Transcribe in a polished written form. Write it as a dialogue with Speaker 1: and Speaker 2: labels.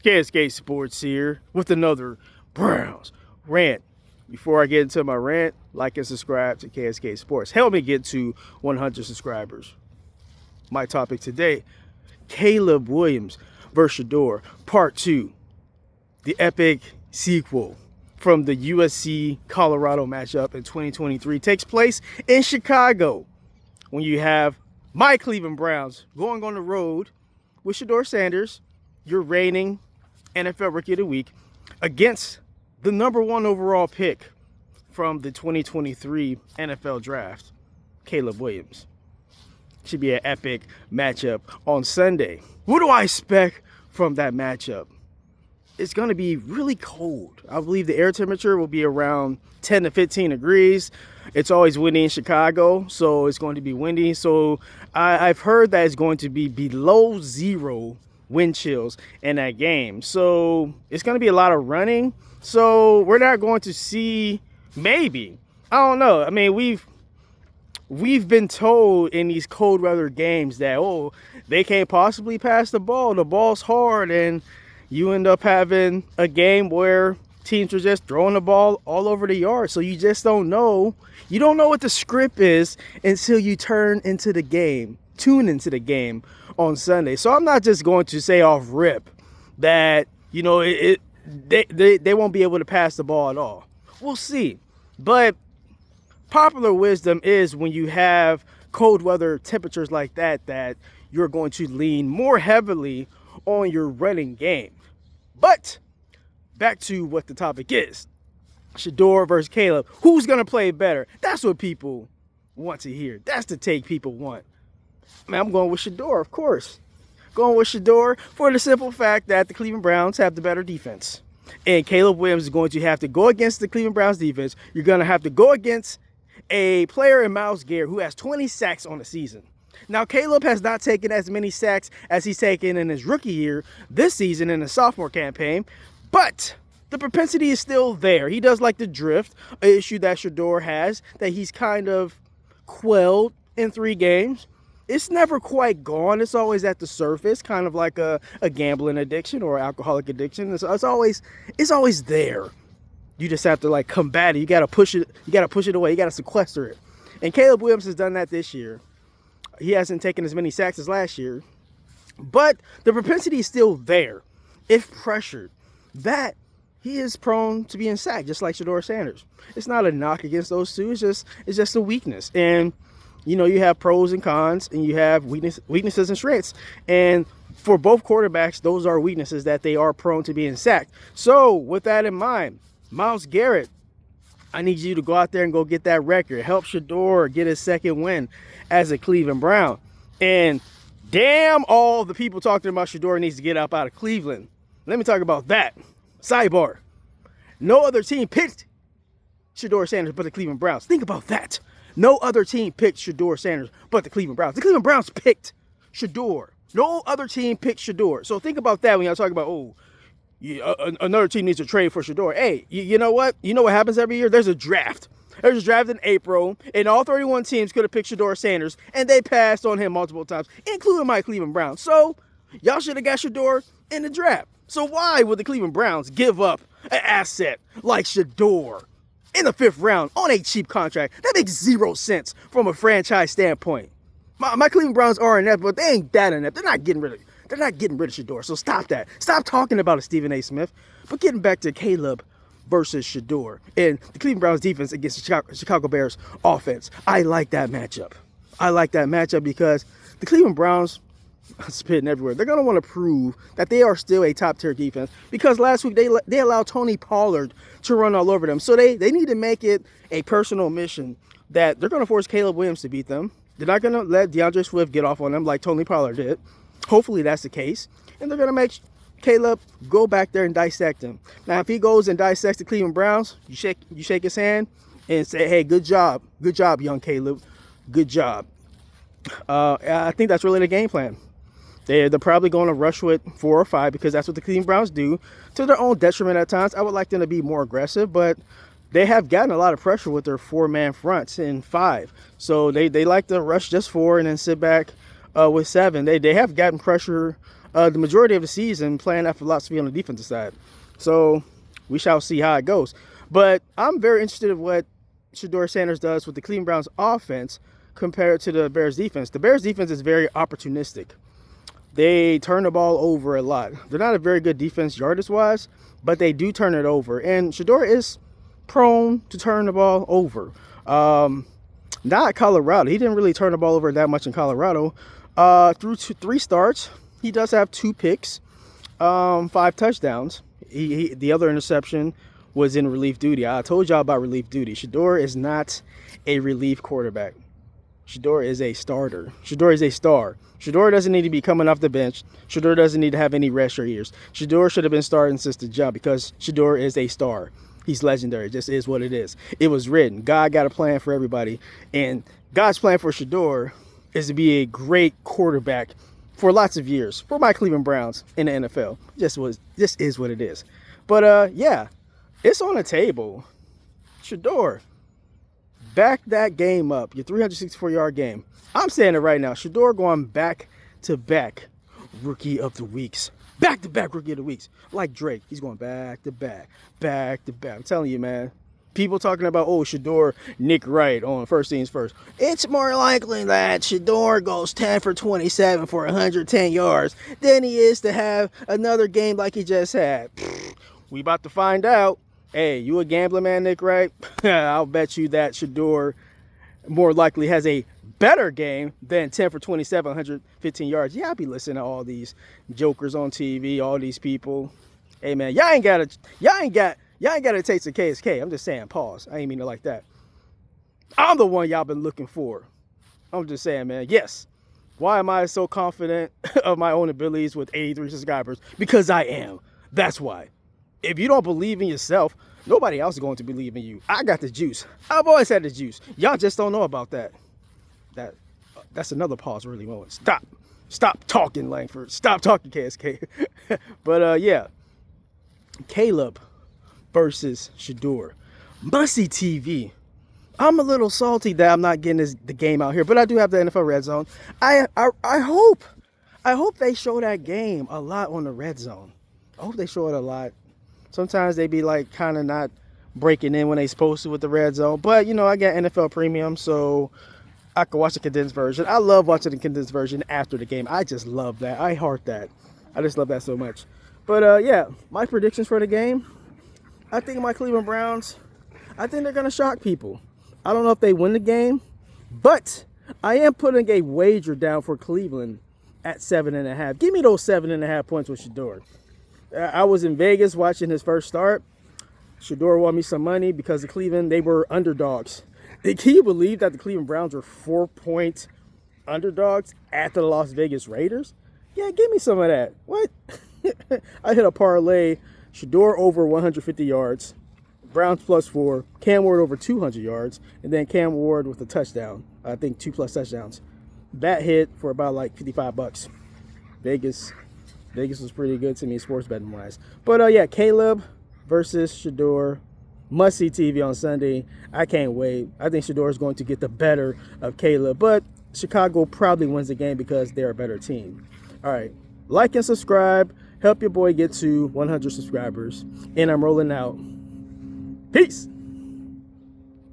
Speaker 1: KSK Sports here with another Browns rant. Before I get into my rant, like and subscribe to KSK Sports. Help me get to 100 subscribers. My topic today, Caleb Williams versus Shedeur, Part 2. The epic sequel from the USC-Colorado matchup in 2023 takes place in Chicago when you have my Cleveland Browns going on the road with Shedeur Sanders, your reigning NFL Rookie of the Week, against the #1 overall pick from the 2023 NFL Draft, Caleb Williams. Should be an epic matchup on Sunday. What do I expect from that matchup? It's going to be really cold. I believe the air temperature will be around 10 to 15 degrees. It's always windy in Chicago, so it's going to be windy. So I've heard that it's going to be below zero wind chills in that game. So it's going to be a lot of running. So we're not going to see, maybe, I don't know. I mean, we've been told in these cold weather games that, oh, they can't possibly pass the ball. The ball's hard, and you end up having a game where teams are just throwing the ball all over the yard. So you just don't know. You don't know what the script is until you tune into the game on Sunday. So I'm not just going to say off rip that, you know, they won't be able to pass the ball at all. We'll see. But popular wisdom is when you have cold weather temperatures like that, that you're going to lean more heavily on your running game. But back to what the topic is. Shedeur versus Caleb. Who's going to play better? That's what people want to hear. That's the take people want. Man, I'm going with Shedeur, of course. Going with Shedeur for the simple fact that the Cleveland Browns have the better defense. And Caleb Williams is going to have to go against the Cleveland Browns defense. You're going to have to go against a player in Myles Garrett who has 20 sacks on the season. Now, Caleb has not taken as many sacks as he's taken in his rookie year this season in the sophomore campaign, but the propensity is still there. He does like the drift, an issue that Shedeur has, that he's kind of quelled in 3 games. It's never quite gone. It's always at the surface, kind of like a gambling addiction or alcoholic addiction. It's always there. You just have to like combat it. You got to push it. You got to push it away. You got to sequester it. And Caleb Williams has done that this year. He hasn't taken as many sacks as last year, but the propensity is still there. If pressured, that he is prone to being sacked, just like Shedeur Sanders. It's not a knock against those two. It's just a weakness. And you know, you have pros and cons, and you have weaknesses and strengths. And for both quarterbacks, those are weaknesses that they are prone to being sacked. So with that in mind, Myles Garrett, I need you to go out there and go get that record. Help Shedeur get his second win as a Cleveland Brown. And damn all the people talking about Shedeur needs to get up out of Cleveland. Let me talk about that. Sidebar. No other team picked Shedeur Sanders but the Cleveland Browns. Think about that. No other team picked Shedeur Sanders but the Cleveland Browns. The Cleveland Browns picked Shedeur. No other team picked Shedeur. So think about that when y'all talk about, oh, yeah, another team needs to trade for Shedeur. Hey, you know what? You know what happens every year? There's a draft. There's a draft in April, and all 31 teams could have picked Shedeur Sanders, and they passed on him multiple times, including my Cleveland Browns. So y'all should have got Shedeur in the draft. So why would the Cleveland Browns give up an asset like Shedeur in the 5th round on a cheap contract? That makes 0 sense from a franchise standpoint. My Cleveland Browns are inept, but they ain't that inept. They're not getting rid of Shedeur. So stop that. Stop talking about it, Stephen A. Smith. But getting back to Caleb versus Shedeur and the Cleveland Browns defense against the Chicago Bears offense. I like that matchup. Because the Cleveland Browns, spitting everywhere, they're going to want to prove that they are still a top-tier defense, because last week they allowed Tony Pollard to run all over them. So they need to make it a personal mission that they're going to force Caleb Williams to beat them. They're not going to let DeAndre Swift get off on them like Tony Pollard did. Hopefully that's the case. And they're going to make Caleb go back there and dissect him. Now, if he goes and dissects the Cleveland Browns, you shake his hand and say, hey, good job, young Caleb, good job. I think that's really the game plan. They're probably going to rush with 4 or 5 because that's what the Cleveland Browns do, to their own detriment at times. I would like them to be more aggressive, but they have gotten a lot of pressure with their 4-man fronts in 5. So they like to rush just 4 and then sit back with 7. They have gotten pressure the majority of the season playing that philosophy on the defensive side. So we shall see how it goes. But I'm very interested in what Shedeur Sanders does with the Cleveland Browns offense compared to the Bears defense. The Bears defense is very opportunistic. They turn the ball over a lot. They're not a very good defense yardage-wise, but they do turn it over. And Shedeur is prone to turn the ball over. Not Colorado. He didn't really turn the ball over that much in Colorado. Through 3 starts, he does have 2 picks, 5 touchdowns. The other interception was in relief duty. I told y'all about relief duty. Shedeur is not a relief quarterback. Shedeur is a starter. Shedeur is a star. Shedeur doesn't need to be coming off the bench. Shedeur doesn't need to have any rest or years. Shedeur should have been starting since the jump because Shedeur is a star. He's legendary. It just is what it is. It was written. God got a plan for everybody. And God's plan for Shedeur is to be a great quarterback for lots of years for my Cleveland Browns in the NFL. This is what it is. But yeah, it's on the table. Shedeur, back that game up. Your 364-yard game. I'm saying it right now. Shedeur going back-to-back Rookie of the Weeks. Back-to-back Rookie of the Weeks. Like Drake. He's going back-to-back. Back-to-back. I'm telling you, man. People talking about, oh, Shedeur, Nick Wright on First Things First. It's more likely that Shedeur goes 10 for 27 for 110 yards than he is to have another game like he just had. We about to find out. Hey, you a gambling man, Nick Wright? I'll bet you that Shedeur more likely has a better game than 10 for 27, 115 yards. Yeah, I'll be listening to all these jokers on TV, all these people. Hey, man, y'all ain't got to taste the KSK. I'm just saying, pause. I ain't mean it like that. I'm the one y'all been looking for. I'm just saying, man, yes. Why am I so confident of my own abilities with 83 subscribers? Because I am. That's why. If you don't believe in yourself, nobody else is going to believe in you. I got the juice. I've always had the juice. Y'all just don't know about that. That's another pause really moment. Stop talking, Langford. Stop talking, KSK. But yeah, Caleb versus Shedeur. Must-see TV. I'm a little salty that I'm not getting the game out here, but I do have the NFL Red Zone. I hope they show that game a lot on the Red Zone. I hope they show it a lot. Sometimes they be like kind of not breaking in when they supposed to with the Red Zone. But, you know, I got NFL Premium, so I can watch the condensed version. I love watching the condensed version after the game. I just love that. I heart that. I just love that so much. But, yeah, my predictions for the game. I think my Cleveland Browns, I think they're going to shock people. I don't know if they win the game, but I am putting a wager down for Cleveland at 7.5. Give me those 7.5 points with Shedeur. I was in Vegas watching his first start. Shedeur won me some money because the Cleveland, they were underdogs. Can you believe that the Cleveland Browns were 4-point underdogs at the Las Vegas Raiders? Yeah, give me some of that. What? I hit a parlay. Shedeur over 150 yards. Browns +4. Cam Ward over 200 yards. And then Cam Ward with a touchdown. I think 2+ touchdowns. That hit for about like $55. Vegas was pretty good to me sports betting wise. But yeah, Caleb versus Shedeur. Must-see TV on Sunday. I can't wait. I think Shedeur is going to get the better of Caleb. But Chicago probably wins the game because they're a better team. All right. Like and subscribe. Help your boy get to 100 subscribers. And I'm rolling out. Peace.